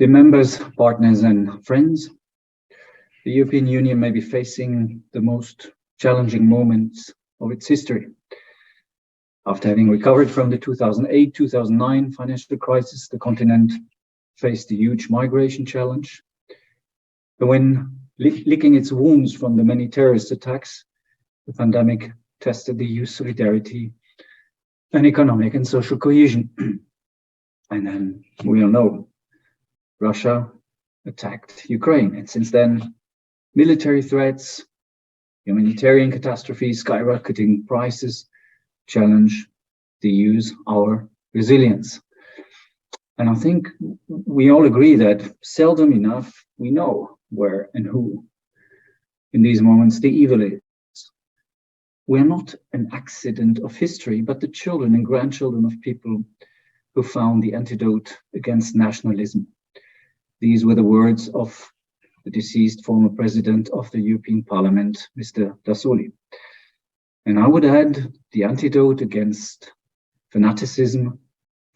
Dear members, partners and friends, the European Union may be facing the most challenging moments of its history. After having recovered from the 2008-2009 financial crisis, the continent faced a huge migration challenge. And when licking its wounds from the many terrorist attacks, the pandemic tested the EU's solidarity and economic and social cohesion. And then we all know Russia attacked Ukraine. And since then, military threats, humanitarian catastrophes, skyrocketing prices challenge the EU's our resilience. And I think we all agree that seldom enough we know where and who in these moments the evil is. We're not an accident of history, but the children and grandchildren of people who found the antidote against nationalism. These were the words of the deceased former president of the European Parliament, Mr. Dassoli. And I would add the antidote against fanaticism,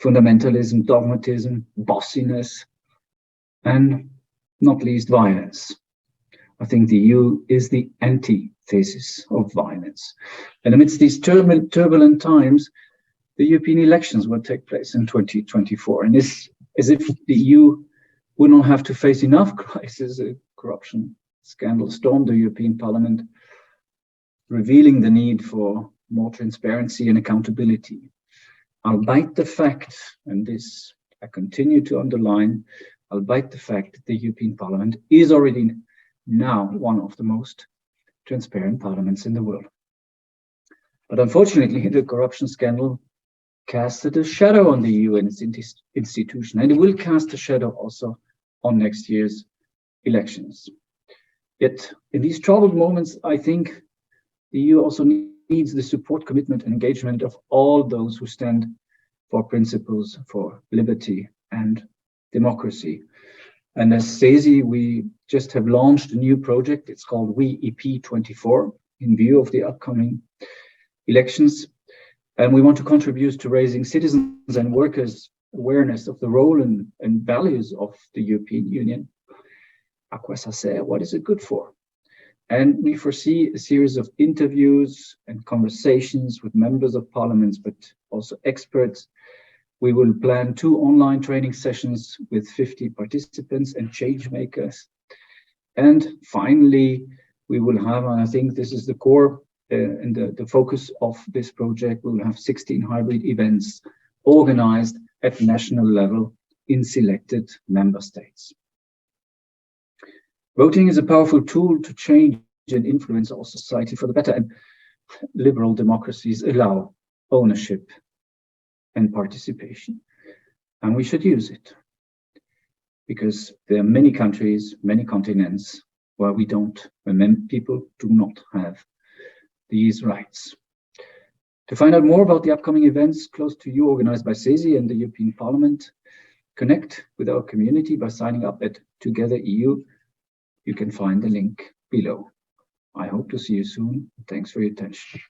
fundamentalism, dogmatism, bossiness, and not least violence. I think the EU is the antithesis of violence. And amidst these turbulent times, the European elections will take place in 2024. And it's as if the EU would not have to face enough crises. A corruption scandal stormed the European Parliament, revealing the need for more transparency and accountability. Albeit the fact, and this I continue to underline, albeit the fact that the European Parliament is already now one of the most transparent parliaments in the world. But unfortunately, the corruption scandal casted a shadow on the EU and its institution, and it will cast a shadow also on next year's elections. Yet, in these troubled moments, I think the EU also needs the support, commitment, and engagement of all those who stand for principles for liberty and democracy. And as CESI, we just have launched a new project. It's called We EP24 in view of the upcoming elections. And we want to contribute to raising citizens and workers' awareness of the role and values of the European Union. À quoi ça sert? What is it good for? And we foresee a series of interviews and conversations with members of parliaments, but also experts. We will plan 2 online training sessions with 50 participants and change makers. And finally, we will have, and I think this is the core and the focus of this project, we will have 16 hybrid events organized at national level in selected member states. Voting is a powerful tool to change and influence our society for the better, and liberal democracies allow ownership and participation, and we should use it because there are many countries, many continents where people do not have these rights. To find out more about the upcoming events close to you organized by CESI and the European Parliament, connect with our community by signing up at Together EU. You can find the link below. I hope to see you soon. Thanks for your attention.